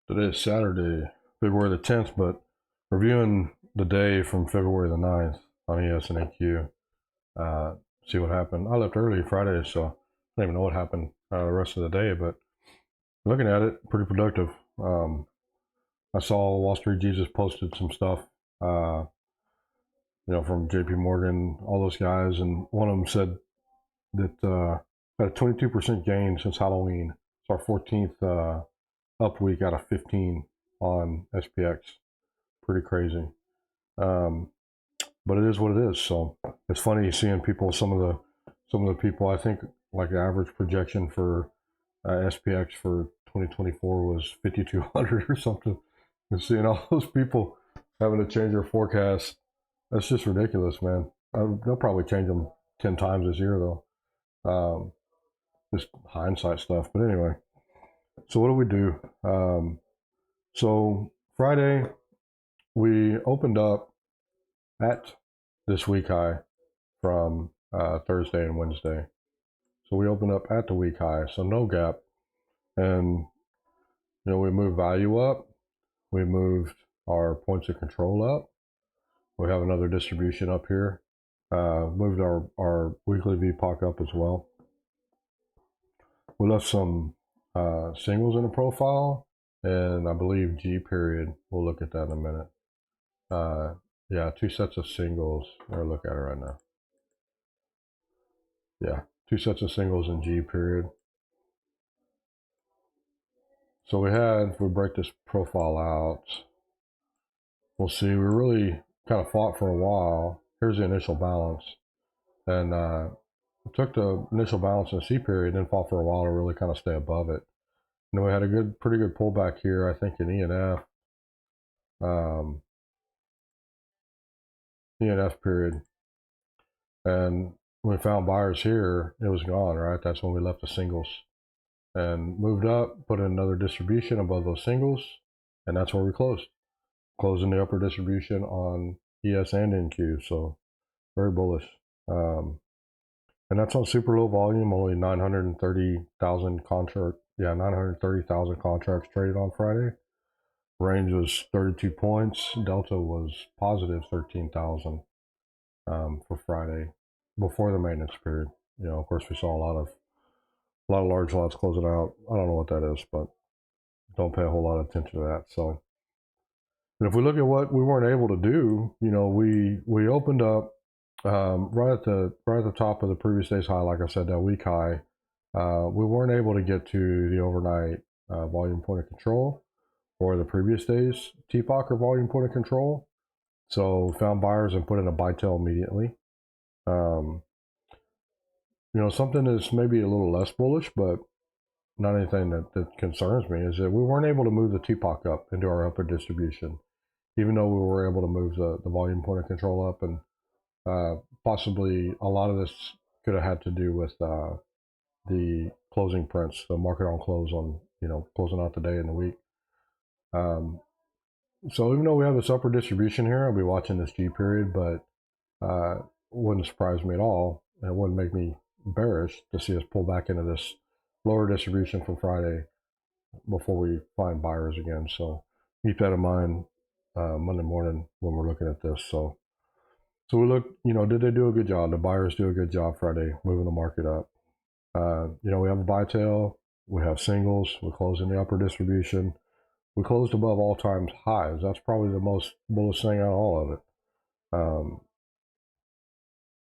Today is Saturday, February the 10th, but reviewing the day from February the 9th on ES and AQ. See what happened. I left early Friday, so I don't even know what happened the rest of the day, but looking at it, pretty productive. I saw Wall Street Jesus posted some stuff, uh, from JP Morgan, all those guys, and one of them said that had a 22% gain since Halloween. It's our 14th up week out of 15 on SPX. Pretty crazy. Um, but it is what it is. So it's funny seeing people. Some of the people. I think like the average projection for SPX for 2024 was 5,200 or something. And seeing all those people having to change their forecast, that's just ridiculous, man. They'll probably change them 10 times this year though. Um, just hindsight stuff. But anyway, so what do we do? So Friday we opened up at this week high from Thursday and Wednesday. So we opened up at the week high, so no gap. And, we moved value up. We moved our points of control up. We have another distribution up here. Moved our weekly VPOC up as well. We left some singles in the profile, and I believe G period. We'll look at that in a minute. Yeah, two sets of singles. We'll look at it right now. Yeah, two sets of singles in G period. So if we break this profile out, we'll see we really kind of fought for a while. Here's the initial balance. And took the initial balance in the C period and then fought for a while to really kind of stay above it. And then we had pretty good pullback here, I think, in um, ENF period. And when we found buyers here, it was gone, right? That's when we left the singles and moved up, put in another distribution above those singles, and that's where we closed. Closing the upper distribution on ES and NQ, so very bullish. And that's on super low volume, only 930,000 contract. Yeah, 930,000 contracts traded on Friday. Range was 32 points. Delta was positive 13,000 for Friday before the maintenance period. Of course, we saw a lot of large lots closing out. I don't know what that is, but don't pay a whole lot of attention to that. So, and if we look at what we weren't able to do, we opened up right at the top of the previous day's high. Like I said, that week high, we weren't able to get to the overnight volume point of control or the previous day's TPOC or volume point of control. So found buyers and put in a buy tail immediately. Um, something that's maybe a little less bullish, but not anything that concerns me, is that we weren't able to move the TPOC up into our upper distribution, even though we were able to move the volume point of control up. And possibly a lot of this could have had to do with the closing prints, the market on close on, closing out the day and the week. So even though we have this upper distribution here, I'll be watching this G period, but wouldn't surprise me at all. And it wouldn't make me bearish to see us pull back into this lower distribution from Friday before we find buyers again. So keep that in mind Monday morning when we're looking at this. So we look, did they do a good job? The buyers do a good job Friday moving the market up. We have a buy tail, we have singles, we close in the upper distribution. We closed above all-time highs. That's probably the most bullish thing out of all of it.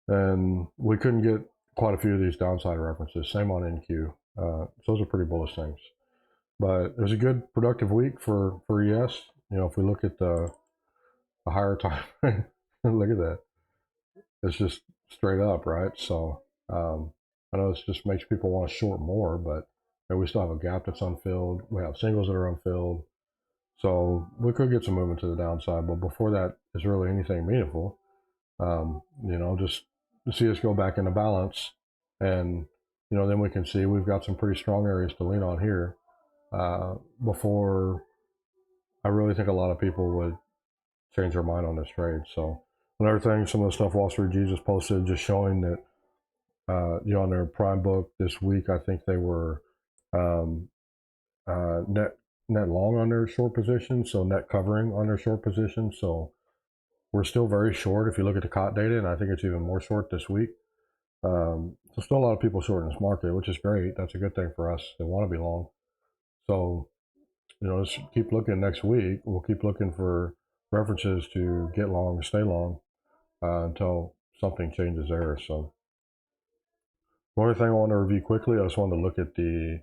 And we couldn't get quite a few of these downside references. Same on NQ. So those are pretty bullish things. But it was a good, productive week for ES. If we look at the higher time, look at that. It's just straight up, right? So I know this just makes people want to short more, but we still have a gap that's unfilled. We have singles that are unfilled. So we could get some movement to the downside, but before that is really anything meaningful, just to see us go back into balance, and then we can see we've got some pretty strong areas to lean on here before I really think a lot of people would change their mind on this trade. So another thing, some of the stuff Wall Street Jesus posted just showing that on their prime book this week, I think they were net net long on their short position, so net covering on their short position. So we're still very short if you look at the COT data, and I think it's even more short this week. So still a lot of people short in this market, which is great. That's a good thing for us. They want to be long. So, let's keep looking next week. We'll keep looking for references to get long, stay long, until something changes there. So one other thing I want to review quickly, I just wanted to look at the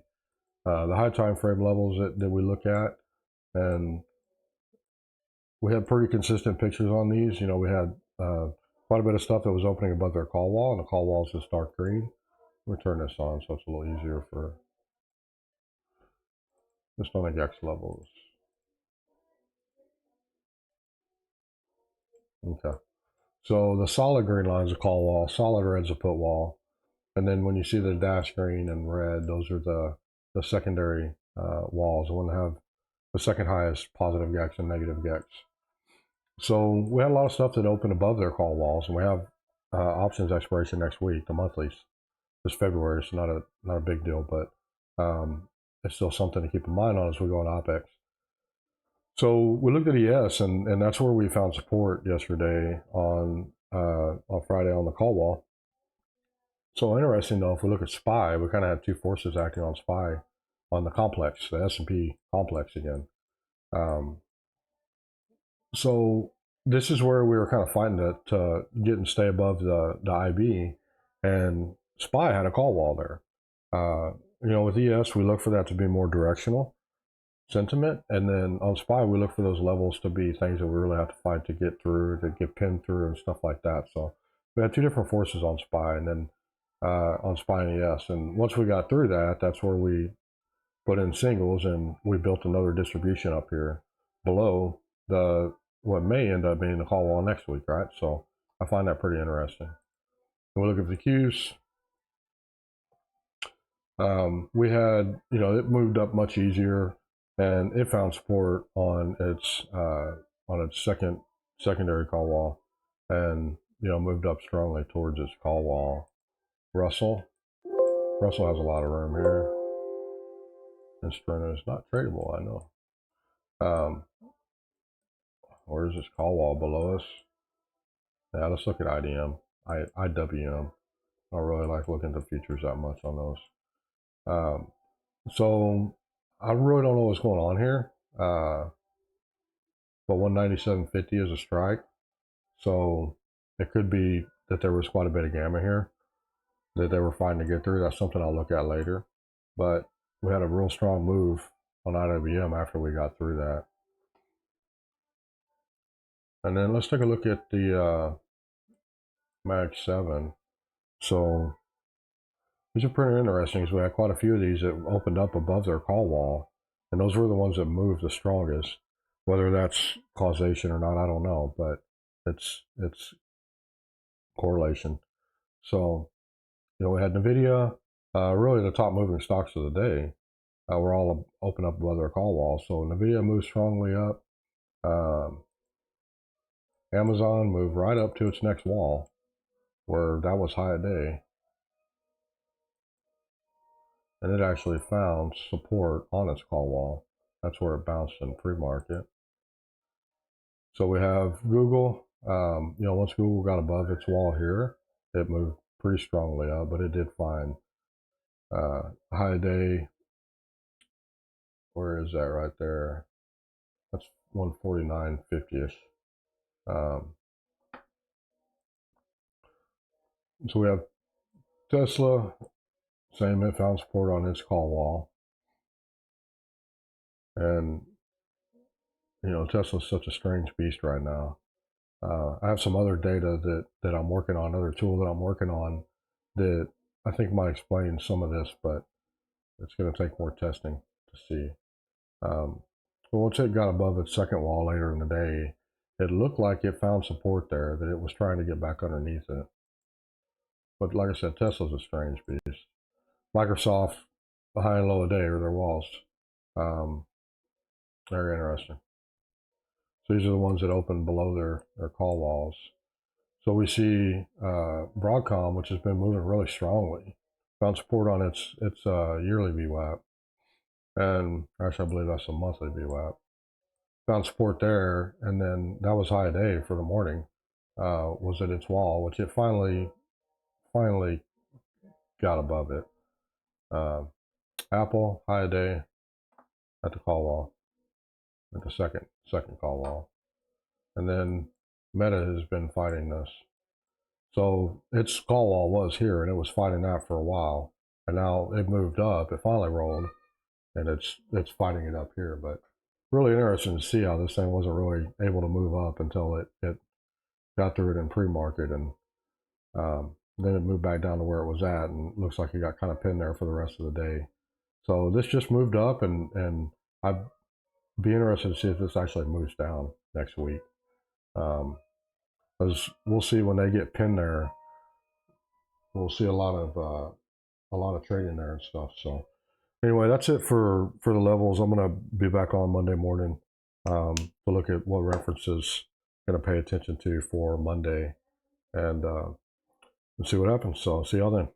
high time frame levels that we look at, and we had pretty consistent pictures on these. We had quite a bit of stuff that was opening above their call wall, and the call wall is just dark green. We'll turn this on so it's a little easier for just on the X levels. Okay. So the solid green line is a call wall, solid red is a put wall, and then when you see the dash green and red, those are the secondary walls, the one that have the second highest positive GEX and negative GEX. So we had a lot of stuff that opened above their call walls, and we have options expiration next week, the monthlies. This February, so not a big deal, but it's still something to keep in mind on as we go on OPEX. So we looked at ES, and that's where we found support yesterday on Friday on the call wall. So interesting though, if we look at SPY, we kind of had two forces acting on SPY on the complex, the S&P complex again. So this is where we were kind of fighting to get and stay above the IB, and SPY had a call wall there. With ES, we look for that to be more directional sentiment, and then on SPY, we look for those levels to be things that we really have to fight to get through, to get pinned through, and stuff like that. So we had two different forces on SPY, and then on SPY and ES. And once we got through that, that's where we put in singles, and we built another distribution up here below the what may end up being the call wall next week, right? So I find that pretty interesting. And we look at the Qs. We had, it moved up much easier, and it found support on its secondary call wall, and moved up strongly towards its call wall. Russell has a lot of room here. And Strena is not tradable, I know. Where's this call wall below us? Yeah, let's look at IDM, IWM. I don't really like looking at the futures that much on those. So I really don't know what's going on here. But 197.50 is a strike. So it could be that there was quite a bit of gamma here that they were fighting to get through. That's something I'll look at later. But we had a real strong move on IWM after we got through that. And then let's take a look at the Mag 7. So these are pretty interesting because we had quite a few of these that opened up above their call wall, and those were the ones that moved the strongest. Whether that's causation or not, I don't know, but it's correlation. So we had Nvidia, really the top moving stocks of the day. Were all open up above their call wall. So Nvidia moved strongly up. Amazon moved right up to its next wall, where that was high a day. And it actually found support on its call wall. That's where it bounced in pre-market. So we have Google. Once Google got above its wall here, it moved pretty strongly up, but it did find high day. Where is that right there? That's 149.50ish. So we have Tesla. Same, it found support on its call wall. And Tesla's such a strange beast right now. I have some other data that I'm working on, another tool that I'm working on that I think might explain some of this, but it's going to take more testing to see. But once it got above its second wall later in the day, it looked like it found support there, that it was trying to get back underneath it. But like I said, Tesla's a strange beast. Microsoft, the high and low a day are their walls. Very interesting. So these are the ones that open below their call walls. So we see Broadcom, which has been moving really strongly, found support on its yearly VWAP. and actually I believe that's a monthly VWAP. Found support there, and then that was high day for the morning. Was at its wall, which it finally got above it. Uh, Apple high day at the call wall, at the second call wall, and then Meta has been fighting this. So its call wall was here, and it was fighting that for a while, and now it moved up. It finally rolled, and it's fighting it up here. But really interesting to see how this thing wasn't really able to move up until it got through it in pre-market, and then it moved back down to where it was at, and looks like it got kind of pinned there for the rest of the day. So this just moved up, and I'd be interested to see if this actually moves down next week. Because we'll see when they get pinned there, we'll see a lot of trading there and stuff. So anyway, that's it for the levels. I'm gonna be back on Monday morning to look at what references I'm gonna pay attention to for Monday, and see what happens. So see y'all then.